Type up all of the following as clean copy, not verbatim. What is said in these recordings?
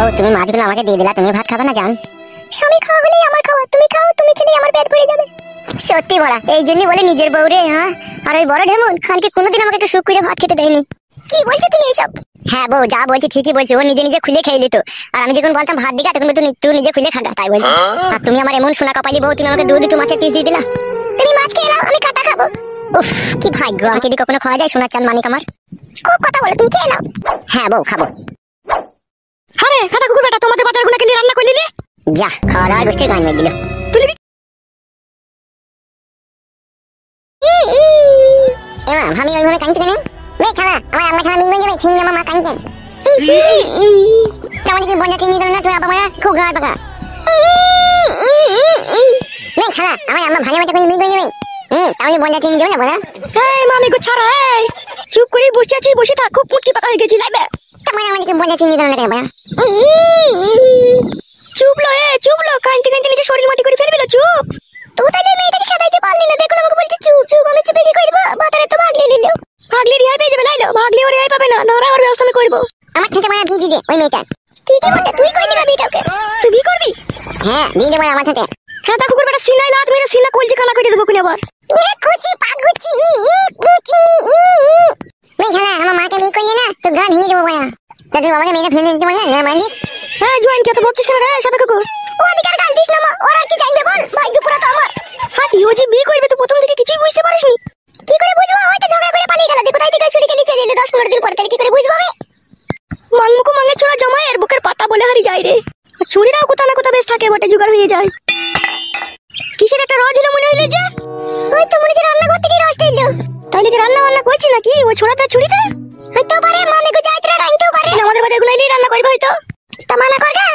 বউ, তুমি মাছগুলো আমাকে দিয়ে দিলা, তুমি ভাত খাবে না জান? স্বামী খাওয়া হলেই আমার খাওয়া, তুমি খাও, তুমি খেলেই আমার পেট ভরে যাবে। সত্যি বড়া, এই জন্যই বলে নিজের বউ রে। হ্যাঁ, আর ওই বড় ঢেমুন খানকে কোনোদিন আমাকে একটু সুখ করে ভাত খেতে দেয়নি। কি বলছো তুমি এসব? হ্যাঁ বউ, যা বলছি ঠিকই বলছি। ও নিজে নিজে খুলে খেয়ে নিত, আর আমি যখন বলতাম ভাত দিগা তখন তুই নিজে খুলে খাগা, তাই বলতো। আর তুমি আমার এমন সোনা কপালি বউ, তুমি আমাকে দুটো মাছের পিস দিয়ে দিলা। তুমি মাছ খেয়ে নাও, আমি কাটা খাবো। উফ, কি ভাগ্য, আমাকে যদি কখনো খাওয়া যায় সোনার চাঁদ মানিক আমার। খুব কথা বলো, তুমি খেয়ে নাও। হ্যাঁ বউ, খাবো। আরে কাটা কুকুর বেটা, তোমাদের বাজার গুলো খেলি রান্না করলি? যা, খাওয়া দাওয়ার গোষ্ঠীর গান মেয়ে দিল। তুলবি এমা আমি ওইভাবে কাঁদছি কেন? মেয়ে ছাড়া আমার আম্মা ছাড়া মিঙ্গন যাবে, ছিনি আমার মা কাঁদছেন। তেমন কি বন্যা চিনি দিল না তুই, আবার মারা খুব গায়ে পাকা। মেয়ে ছাড়া আমার আম্মা ভালো মতো করে মিঙ্গন যাবে। তাহলে বন্যা চিনি দেবে না বলা। এই মামি গো ছাড়া, এই চুপ করে বসে আছি, বসে থাক, খুব মুটকি পাকা হয়ে গেছি লাইবে। তোমার আমাদেরকে বন্যা চিনি দিল না কেন বলা? চুপলো চুপলো, কাঁদতে কাঁদতে নিজে শরীর মাটি করে ফেলবিল, চুপ। তুই তাহলে মেয়েটাকে খেদাইতে পারলি না, দেখুন আমাকে বলছে চুপ চুপ, আমি চুপে কি করবো? বাতারে তো ভাগলে নিল। ভাগলে রিহাই পেয়ে যাবে, লাইলো ভাগলে ওর রিহাই পাবে না, ধরা ওর ব্যবস্থা আমি করবো। আমার থেকে মারা বিয়ে দিয়ে ওই মেয়েটা। কি কি বলতে তুই কইলি না বিয়েটাকে? তুই বিয়ে করবি? হ্যাঁ, বিয়ে দেবো আমার সাথে। হ্যাঁ তা কুকুর বেটা সিনাই লাত মেরে সিনা কলজি কানা করে দেবো কোন আবার। কুচি পাগুচি নি কুচি নি। মেয়ে ছাড়া আমার মাকে বিয়ে করলি না তো গা ভেঙে দেবো বলা। তা তুই বাবাকে মেয়েটা ফেলে দিতে পারলি না মানি? হ্যাঁ জয়েন কে তো বকছিস কেন রে সবে কুকুর? ও অধিকার গাল দিস না মা, ওর আর কি চাইবে বল? ভাগ্য পুরো তো আমার। হাঁটি ও যে বিয়ে করবে তো প্রথম থেকে কিছুই বুঝতে পারিসনি। কি করে বুঝবো? হয়তো ঝগড়া করে পালিয়ে গেল, দেখো তাই থেকে ছুরি খেলি চলে এলো 10-15 দিন পর, তাহলে কি করে বুঝবো আমি? মাংমুকু মাঙ্গে ছোড়া জমায়ের বুকের পাতা বলে হারি যায় রে। ছুরিরাও কোথা না কোথা বেশ থাকে বটে, জোগাড় হয়ে যায়। কিসের একটা রজ হলো মনে হইলো যে? ওই তো মনে হচ্ছে রান্নাঘর থেকে রসটা এলো। তাইলে কি রান্না বান্না করছি নাকি ও ছোড়াতে ছুরিতে? হয়তো পারে, মানে গো যাইত্রা রাইতেও পারে। আমাদের বাজার গুলো এলেই রান্না করবে হয়তো। তা মানা করগা।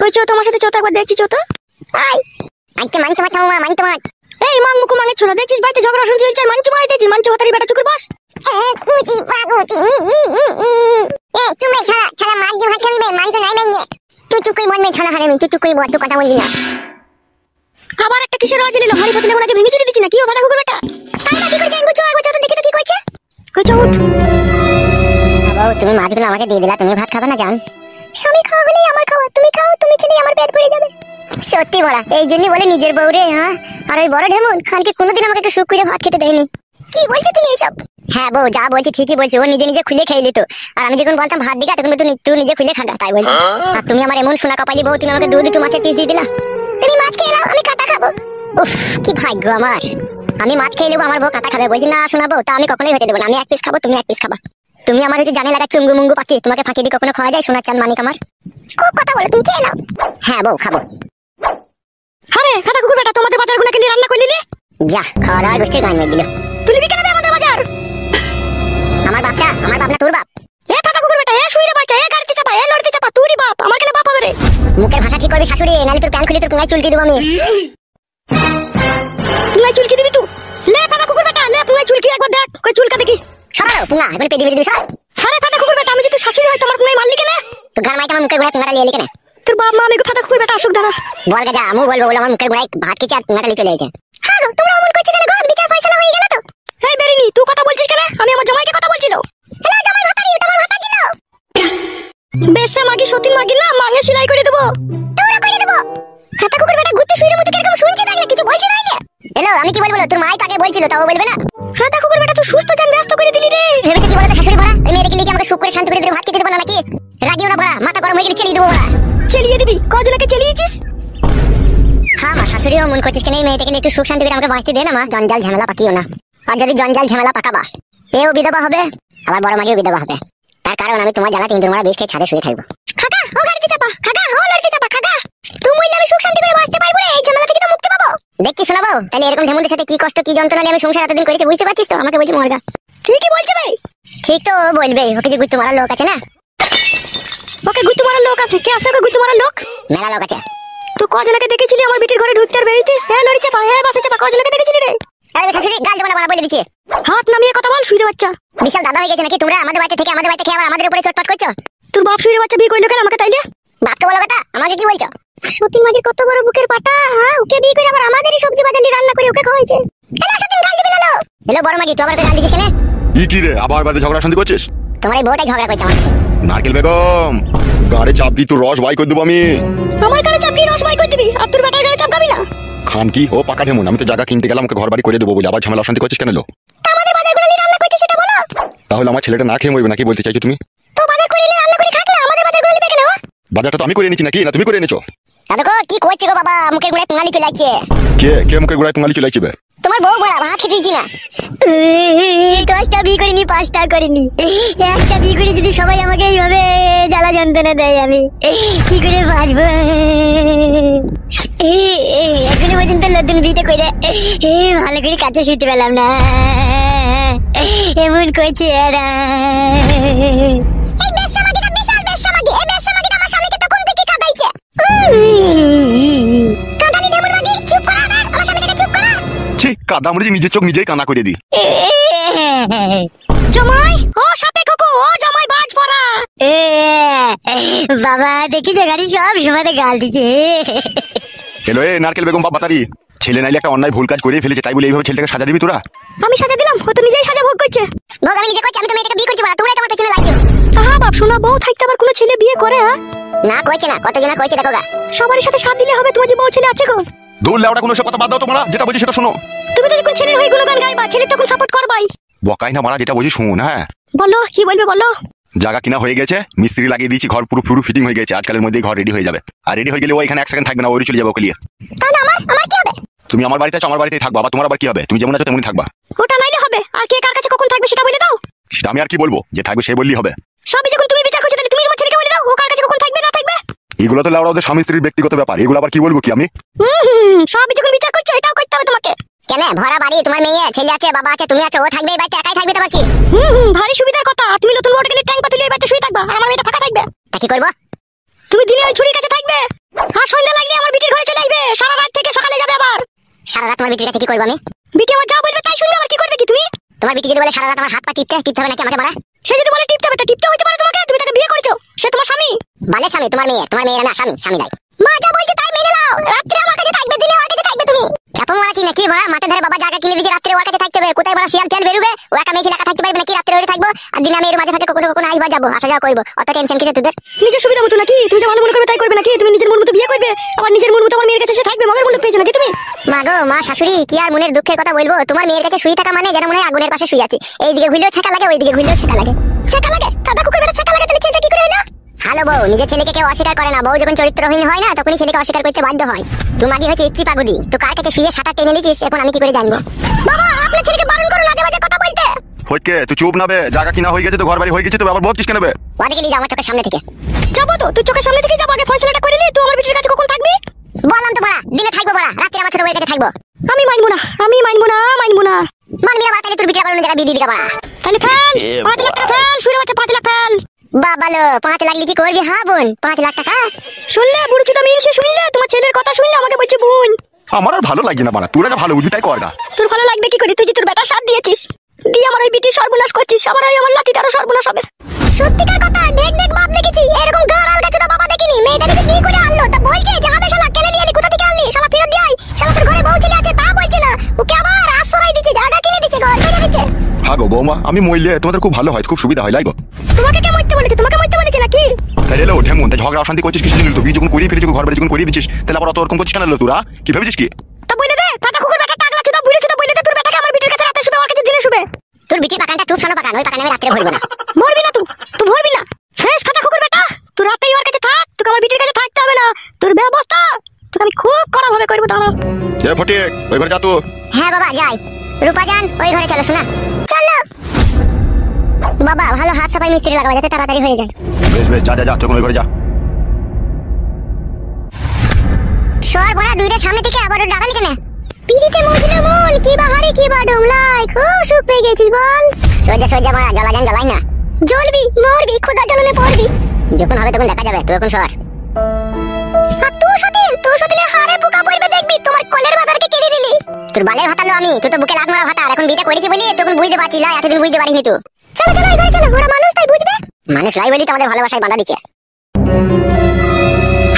কই চো তোমার সাথে চোতা একবার দেখছি চোতা। আই আচ্ছা মান তোমার থামা, মান তোমার। এই মাংমুকু মাঙ্গে ছোড়া দেখছিস বাড়িতে ঝগড়া শুনতে হইছে, মানচু মারাইতেছিস, মানচু হতারি বেটা চুকুর বস। কুচি পাগুচি নি। এ তুমি ছাড়া ছাড়া মাছ যে ভাত খাবি বে, মান তো নাই বাইনে। তুই চুপ করে বল মে ছাড়া হারামি, তুই চুপ করে বল, তুই কথা বলবি না। আবার একটা কিসের রজ হলো? হাড়ি পাতলে ওনাকে ভেঙে চুরি দিচ্ছি নাকি ও বাটা কুকুর বেটা? তাই না কি করে জানবো? চো একবার চো তো দেখি তো কি কইছে। কই চো উঠ। বউ, তুমি মাছগুলো আমাকে দিয়ে দিলা, তুমি ভাত খাবে না জান? স্বামী খাওয়া হলেই আমার খাওয়া, তুমি খাও, তুমি খেলেই আমার পেট ভরে যাবে। সত্যি বড়া, এই জন্যই বলে নিজের বউ রে। হ্যাঁ, আর ওই বড় ঢেমুন খানকে কোনোদিন আমাকে একটু সুখ করে ভাত খেতে দেয়নি। কি বলছো তুমি এসব? হ্যাঁ বউ, যা বলছি ঠিকই বলছি। ও নিজে নিজে খুলে খেয়ে নিত, আর আমি যখন বলতাম ভাত দিগা তখন তুই নিজে খুলে খাগা, তাই বলতো। আর তুমি আমার এমন সোনা কপালি বউ, তুমি আমাকে দুটো মাছের পিস দিয়ে দিলা। তুমি মাছ খেয়ে নাও, আমি কাটা খাবো। উফ, কি ভাগ্য আমার। আমি মাছ খেয়ে নেবো, আমার বউ কাটা খাবে। বলছি না শোনাবো, তা আমি কখনোই হতে দেবো না। আমি এক পিস খাবো, তুমি এক পিস খাবা। তুমি আমার হচ্ছে জানে লাগা চুঙ্গু মুঙ্গু পাখি, তোমাকে ফাঁকি দিয়ে কখনো খাওয়া যায় সোনার চাঁদ মানিক আমার। খুব কথা বলো, তুমি খেয়ে নাও। হ্যাঁ বউ, খাবো। আরে কাটা কুকুর বেটা, তোমাদের বাজার গুলো খেলি রান্না করলি? যা, খাওয়া দাওয়ার গোষ্ঠীর গান মেয়ে দিল। তুলবি কেন আমাদের বাজার? আমার বাপ না তোর বাপ? এ কাটা কুকুর বেটা, এ শুইরে বাচ্চা, এ গাড়িতে চাপা, এ লড়তে চাপা, তুই বাপ, আমার কেন বাপ হবে রে? মুখের ভাষা ঠিক করবি শাশুড়ি, নালে তোর প্যান খুলে তোর পুঙ্গায় চুলকি দেবো আমি। পুঙ্গায় চুলকি দিবি তুই? লে কাটা কুকুর বেটা, লে পুঙ্গায় চুলকি একবার দেখ, কই চুলকা দেখি। সরাও পুঙ্গা, এবার পেদি মেরে দিবি সর। আরে কাটা কুকুর বেটা, আমি যদি শাশুড়ি হয় তোমার পুঙ্গায় মারলি কেন? তো গান মাইকে আমার মুখের গোড়ায় পুঙ্গাটা লিয়ে এলি কেন? তোর বাপ মা আমি কাটা কুকুর বেটা আসুক দাঁড়া। বল গা, যা আমু বলবো বলে আমার মুখের গোড়ায় ভাত খেয়েছে আর পুঙ্গাটা লিয়ে চলে গেছে। হ্যাঁ গো, তোমরা অমন করছো কেন গো? বিচার ফয়সালা হয়ে গেল তো? এই বেরিনি, তুই কথা বলছিস কেন? আমি আমার জামাইকে কথা বলছিল। হ্যালো জামাই ভাতারি, ওটা আমার ভাতা ছিল। বেশা মাগি সতীন মাগি না, মাঙে সেলাই করে দেবো। তোরা করে দেবো। খাতা কুকুর বেটা গুত্তে শুইরে মতো কিরকম শুনছে, তাই কিছু বলছে না। হ্যালো, আমি কি বলবো? তোর মাই তাকে বলছিল, তাও বলবে না? খাতা কুকুর বেটা তুই সুস্থ জান ব্যস্ত করে দিলি রে। ভেবেছে কি বলতো শাশুড়ি বড়া, এই মেয়েটাকে লিখে আমাকে সুখ করে শান্ত করে দিলে ভাত খেতে দেবো না নাকি? রাগিও না বড়া, মাথা গরম হয়ে গেলে চেলিয়ে দেবো বড়া। চেলিয়ে দিবি? কজনকে চেলিয়েছিস? হ্যাঁ মা, শাশুড়িও মন করছিস কেন এই মেয়েটাকে একটু সুখ শান্তি করে আমাকে বাঁচতে দে না মা, জঞ্জাল ঝামেলা পাকিও না। আর যদি জঞ্জাল ঝামেলা পাকাবা, এও বিধবা হবে, আবার বড় মাগিও বিধবা হবে। তার কারণ আমি তোমার জ্বালা তিন মারা বেশ খেয়ে ছাদে শুয়ে থাকবো। খাকা ও গাড়িতে চাপা, খাকা ও লড়তে চাপা, খাকা তুমি বললে আমি সুখ শান্তি করে বাঁচতে পারবো রে, এই ঝামেলা থেকে তো মুক্তি পাবো। দেখছি শোনাবো, তাহলে এরকম ঢেমুনদের সাথে কি কষ্ট কি যন্ত্রণা নিয়ে আমি সংসার এতদিন করেছি বুঝতে পারছিস তো? আমাকে বলছি মরগা। ঠিকই বলছে ভাই। ঠিক তো বলবেই, ওকে যে গুত্তু মারার লোক আছে না। ওকে গুত্তু মারার লোক আছে? কে আছে ওকে গুত্তু মারার লোক? মেলা লোক আছে। তুই কজনকে দেখেছিলি আমার বিটির ঘরে ঢুকতে আর বেরিতে? হ্যাঁ লড়ি চাপা, হ্যাঁ বাসে চাপা, কজনকে দেখেছিলি রে? আরে শাশুড়ি গাল দেবো না বলা, বলে দিচ্ছি। হাত নামিয়ে কথা বল শুইরে বাচ্চা। বিশাল দাদা হয়ে গেছে নাকি তোমরা? আমাদের বাড়িতে থেকে আমাদের বাড়িতে খেয়ে আবার আমাদের উপরে চটপট করছো। তোর বাপ শুইরে বাচ্চা বিয়ে করলো কেন আমাকে তাইলে? বাপকে বলো কথা, আমাকে কি বলছো? সতীন মাগির কত বড় বুকের পাটা, হ্যাঁ ওকে বিয়ে করে আবার আমাদেরই সবজি বাজালি রান্না করে ওকে খাওয়াইছে। হ্যালো সতীন গাল দিবি না লো। হ্যালো বড় মাগি, তুই আবার গাল দিছিস কেন? কি রে, আবার বাড়িতে ঝগড়া শান্তি করছিস? তোমার এই বউটাই ঝগড়া করছে আমার সাথে। নারকেল বেগম, গাড়ি চাপ দি, তোর রস বাই করে দেবো আমি। আমার গাড়ি চাপ কি রস বাই করে দিবি, আর তোর বেটার গাড়ি চাপ গাবি না? খান কি ও পাকা ঢেমুন, আমি তো জায়গা কিনতে গেলাম ওকে ঘর বাড়ি করে দেবো বলে, আবার ঝামেলা অশান্তি করছিস কেন লো? আমাদের বাজারগুলো নিয়ে রান্না করতে সেটা বলো। তাহলে আমার ছেলেটা না খেয়ে মরবে নাকি বলতে চাইছো তুমি? তো বাজার করে নিয়ে রান্না করে খাক না, আমাদের বাজারগুলো নিবে কেন? বাজারটা তো আমি করে এনেছি নাকি, না তুমি করে এনেছো? দাদু গো কি করছে গো বাবা, মুখের গুড়ায় পুঙ্গালি চলে যাচ্ছে। কে কে মুখের গোড়ায় পুঙ্গালি চলে আসবে? তোমার বউ বড়া ভাত খেতে দিচ্ছি না। 10টা বিয়ে করিনি, 5টা করিনি, একটা বিয়ে করে যদি সবাই আমাকে এইভাবে জ্বালা যন্ত্রণা দেয়, আমি কি করে বাঁচবো? এখনো পর্যন্ত নতুন বিয়েটা করে ভালো করে কাছে শুতে পেলাম না, এমন করছে এরা। এই বেশ্যামাগিটা বিশাল বেশ্যামাগি, এই বেশ্যামাগিটা আমার স্বামীকে তখন থেকে কাঁদাইছে। কাঁদালি ঢেমুর মাগি, চুপ করা না, আমার স্বামীটাকে চুপ করা। ঠিক কাদা মরে নিজের চোখ নিজেই কানা করে দিই। জামাই ও সাপে কুকু, ও জামাই বাজ পড়া। বাবা দেখি যে গাড়ি সব সময় গাল দিচ্ছে। এলো এ নারকেল বেগম বাপ বাতারি, ছেলে নাইলে একটা অন্যায় ভুল কাজ করে ফেলেছে, তাই বলে এইভাবে ছেলেটাকে সাজা দিবি তোরা? আমি সাজা দিলাম, ও তো নিজেই সাজা ভোগ করছে। ভোগ আমি নিজে করছি, আমি তো মেয়েটাকে বিয়ে করছি বড়া, তোমরাই তোমার পেছনে লাগছো। হ্যাঁ বাপ, শোনা বউ থাকতে আবার কোনো ছেলে বিয়ে করে? হ্যাঁ না কইছে না, কতজনা কইছে দেখো গা। সবারই সাথে সাথ দিলে হবে? তোমার যে বউ ছেলে আছে গো। দূর লেওড়া কোনো সে কথা বাদ দাও তোমরা, যেটা বলছি সেটা শোনো। তুমি তো যখন ছেলের হয়ে গুণগান গাইবা, ছেলে তখন সাপোর্ট করবাই। বকাই না মারা, যেটা বলছি শুন। হ্যাঁ বলো কি বলবে বলো। জায়গা কিনা হয়ে গেছে, মিস্ত্রি লাগিয়ে দিয়েছি, ঘর পুরো পুরো ফিটিং হয়ে গেছে, আজকালের মধ্যেই ঘর রেডি হয়ে যাবে। আর রেডি হয়ে গেলে ও এখানে এক সেকেন্ড থাকবে না, ওই চলে যাবে ওকে নিয়ে। তাহলে আমার কি হবে? তুমি আমার বাড়িতে আছো, আমার বাড়িতেই থাকবা, আবার তোমার আবার কি হবে? তুমি যেমন আছো তেমনই থাকবা। ওটা নাইলে হবে, আর কে কার কাছে কখন থাকবে সেটা বলে দাও। সেটা আমি আর কি বলবো, যে থাকবে সে বললেই হবে। সবই যখন তুমি বিচার করছো, তাহলে তুমি তোমার ছেলেকে বলে দাও ও কার কাছে কখন থাকবে না থাকবে। এগুলো তো লেওড়া ওদের স্বামী স্ত্রীর ব্যক্তিগত ব্যাপার, এগুলো আবার কি বলবো কি আমি? সবই যখন বিচার করছো, এটাও করতে হবে তোমাকে। কেন ভরা বাড়ি, তোমার মেয়ে ছেলে আছে, বাবা আছে, তুমি আছো, ও থাকবে এই বাড়িতে, একাই থাকবে তোমার কি? ভারী সুবিধার কথা। তুমি নতুন বড় গেলে ট্যাঙ্ক পাতুলে এই বাড়িতে শুয়ে থাকবা, আর আমার মেয়েটা ফাঁকা থাকবে। তা কি করবো? তুমি দিনে ওই ছুরির কাছে থাকবে, আর সন্ধ্যা লাগলে আমার বিটির ঘরে চলে আসবে, সারা রাত থেকে সকালে যাবে আবার। সারা রাত তোমার বিটির কাছে কি করবো আমি? বিটি আমার যা বলবে তাই শুনবে, আবার কি করবে কি তুমি? তোমার বিটি যদি বলে সারা রাত আমার হাত পা টিপতে হবে নাকি আমাকে বলা? সে যদি বলে টিপতে হবে, তা টিপতে হইতে পারে তোমাকে, তুমি তাকে বিয়ে করেছো, সে তোমার স্বামী। বালে স্বামী তোমার মেয়ে না, স্বামী লাই। মা যা বলছে তাই মেনে নাও, রাত্রে আমার কাছে থাকবে, দিনে ওর কাছে থাকবে। তুমি কেমন মারাছি নাকি বড়া? মাঠে ধারে বাবা জায়গা কিনে দিয়েছে, রাত্রে ওর কাছে থাকতে হবে। কোথায় বড়া শিয়াল ফেল বেরোবে, ও একা মেয়ে ছেলে একা থাকতে পারবে নাকি? রাত্রে ওরে থাকবো, আর দিনে আমি এর মাঝে ফাঁকে কখনো আসবা যাবো, আসা যাওয়া করবো। অত টেনশন কিসে তোদের? নিজের সুবিধা মতো নাকি? তুমি যা ভালো মনে করবে তাই করবে নাকি? তুমি নিজের মন মতো বিয়ে করবে, আবার নিজের মন মতো আমার মেয়ের কাছে সে থাকবে, মগের মূল্য পেয়েছো নাকি তুমি? মা গো, মা শাশুড়ি, কি আর মনের দুঃখের কথা বলবো? তোমার মেয়ের কাছে শুয়ে থাকা মানে যেন মনে হয় আগুনের পাশে শুয়ে আছি। এইদিকে ঘুরলেও ছেঁকা লাগে, ওইদিকে ঘুরলেও ছেঁকা লাগে। ছেঁকা লাগে? কাদা কুকুর বেটা ছেঁকা লাগে, তাহলে ছেলেটা কি করে হলো? হ্যালো বউ, নিজের ছেলেকে কেউ অস্বীকার করে না, বউ যখন চরিত্রহীন হয় না তখনই ছেলেকে অস্বীকার করতে বাধ্য হয়। তুমি আগে হচ্ছে ইচ্ছি পাগুদি, তো কার কাছে শুয়ে সাঁতার টেনে নিয়েছিস, এখন আমি কি করে জানবো? বাবা আপনার ছেলেকে বারণ করুন আজে বাজে কথা বলতে। হইকে তুই চুপ না বে, জায়গা কিনা হয়ে গেছে তো, ঘর বাড়ি হয়ে গেছে তো, আবার বকিস কেন বে? ওদিকে নিয়ে যাও আমার চোখের সামনে থেকে। যাবো তো, তুই চোখের সামনে থেকে যাবো, আগে ফয়সালাটা করে নি। তুই আমার বিটির কাছে কখন থাকবি? বললাম তো বড়া, দিনে থাকবো বড়া, রাত্রে আমার ছোট বউয়ের কাছে থাকবো। আমি মানবো না, আমি মানবো না, মানবো না। মানবি না বড়া, তাহলে তোর বিটির আবার অন্য জায়গায় বিয়ে দিয়ে দিবি বড়া। তাহলে ফেল 5 লাখ টাকা ফেল, শুয়ে বাচ্চা 5 লাখ ফেল। বাবা লো, 5 লাখ কি করবি? হ্যাঁ বোন, 5 লাখ টাকা শুনলে বুড়ি চুদা মিনসে, শুনলে তোমার ছেলের কথা শুনলে আমাকে বলছে বোন। আমার আর ভালো লাগছে না বানা, তোরা যা ভালো বুঝবি তাই কর না। তোর ভালো লাগবে কি করে? তুই যে তোর বেটা সাথ দিয়েছিস, দিয়ে আমার ওই বিটির সর্বনাশ করছিস, আবার ওই আমার লাঠিটারও সর্বনাশ হবে। সত্যিকার কথা, দেখ বাপ দেখেছি, এরকম গাড়াল গাছুদা বাবা দেখিনি। মেয়েটা যদি বিয়ে করে আনলো তা বলছে যে হবে শালা, কেন নিয়ে এলি, কোথা থেকে আনলি শালা, ফেরত দিয়ে আয়। শালা তোর ঘরে বউ ছেলে আছে তা বলছে না, ওকে আবার আশ্রয় দিচ্ছে, জায়গা কিনে দিচ্ছে, ঘর কিনে দিচ্ছে। হ্যাঁ গো বৌমা, আমি মরলে তোমাদের খুব ভালো হয়, খুব সুবিধা হয় লাইগো। তোমাকে কে মরতে বলেছে? তোমাকে মরতে বলেছে নাকি? তাই এলো ঢেমুন, তাই ঝগড়া অশান্তি করছিস কিছু দিন, তো বিয়ে যখন করিয়ে ফেলেছিস, ঘর বাড়ি যখন করিয়ে দিচ্ছিস, তাহলে আবার অত ওরকম করছিস কেন? তোরা কি ভেবেছিস কি? তা বলে দে, পাতা কুকুর বেটা টাকলা চুদা বুড়ি চুদা, বলে দে তোর বেটাকে আমার বিটির কাছে রাতে শুবে, ওর কাছে দিনে শুবে। তোর বিটির পাকানটা চুপ শোনো পাকান, ওই পাকানে আমি রাত্রে ভরবো না। মরবি না তুই ভরবি না। শেষ কথা কুকুর বেটা, তুই রাতেই ওর কাছে থাক, তোকে আমার বিটির কাছে থাকতে হবে না। তোর ব্যবস্থা তোকে আমি খুব কড়া ভাবে করবো, দাঁড়া। এ ফটিক, ওই ঘরে যা তো। হ্যাঁ বাবা যাই। রূপা জান, ওই ঘরে চলো শোনা, চলো। বাবা ভালো হাত সাফাই মিস্ত্রি লাগাবো যাতে তাড়াতাড়ি হয়ে যায়। বেশ বেশ, যা যা যা, তখন ওই ঘরে যা। সর বড়া, দুইটা সামনে থেকে আবার ডাকালি কেন? পিড়িতে মজলে মন, কি বাহারি কি বা ডুমলাই, খুব সুখ পেয়ে গেছিস বল। সজ্জা বড়া, জ্বালা যান জ্বালাই না, জ্বলবি মরবি, খোদা জ্বলনে পড়বি, যখন হবে তখন দেখা যাবে। তুই এখন সর। আর তুই সতীনের হাড়ে পোকা পড়বে দেখবি, তোমার কোলের বাজারকে কেড়ে নিলি। তোর বালের ভাতালো আমি, তুই তো বুকে লাগ মারা ভাতার, এখন বিটা করেছি বলি তখন বুঝতে পারছিস, এতদিন বুঝতে পারিনি তুই। চলো এই ঘরে চলো, ওরা মানুষ তাই বুঝবে। মানুষ লাই বলি তো আমাদের ভালোবাসায় বাঁধা দিচ্ছে।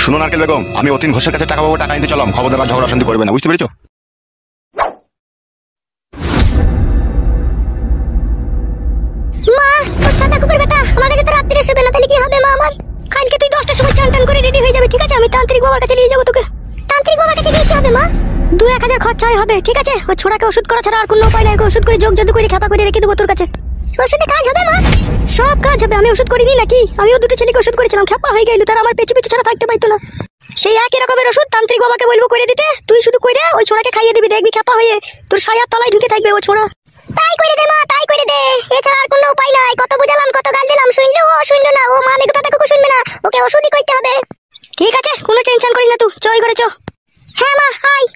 শুনো নারকেল বেগম, আমি অতীন ঘোষের কাছে টাকা পাবো, টাকা নিতে চলাম, খবরদার ঝগড়া অশান্তি করবে না, বুঝতে পেরেছো? মা, তোর দাদা কুকুর বেটা রাত্রে শুবে না, তাহলে কি হবে মা আমার? কালকে তুই 10টার সময় চান টান করে রেডি হয়ে যাবে, ঠিক আছে? আমি তান্ত্রিক বাবার কাছে নিয়ে যাবো তোকে। তান্ত্রিক বাবার কাছে গিয়ে কি হবে মা? 2-1000 খরচাই হবে, ঠিক আছে? ওই ছোড়াকে ওষুধ করা ছাড়া আর কোনো উপায় নাই। ওকে ওষুধ করে যোগ জাদু করে খেপা করে রেখে দেবো তোর কাছে। ওষুধে কাজ হবে মা? সব কাজ হবে। আমি ওষুধ করিনি নাকি? আমিও দুটো ছেলেকে ওষুধ করেছিলাম, খেপা হয়ে গেল, তারা আমার পেছু পেছু ছাড়া থাকতে পারতো না। সেই একই রকমের ওষুধ তান্ত্রিক বাবাকে বলবো করে দিতে, তুই শুধু কইরে ওই ছোড়াকে খাইয়ে দিবি, দেখবি খেপা হয়ে তোর সায়ার তলায় ঢুকে থাকবে ও ছোড়া। তাই করে দে মা, তাই করে দে, এছাড়া আর কোনো উপায় নাই। কত বুঝালাম, কত গাল দিলাম, শুনলো ও শুনলো না। ও মা আমি কথা থেকে শুনবে না, ওকে ওষুধই করতে হবে। ঠিক আছে, কোনো টেনশন করিস না তুই, চই করে চ। হ্যাঁ মা, আয়।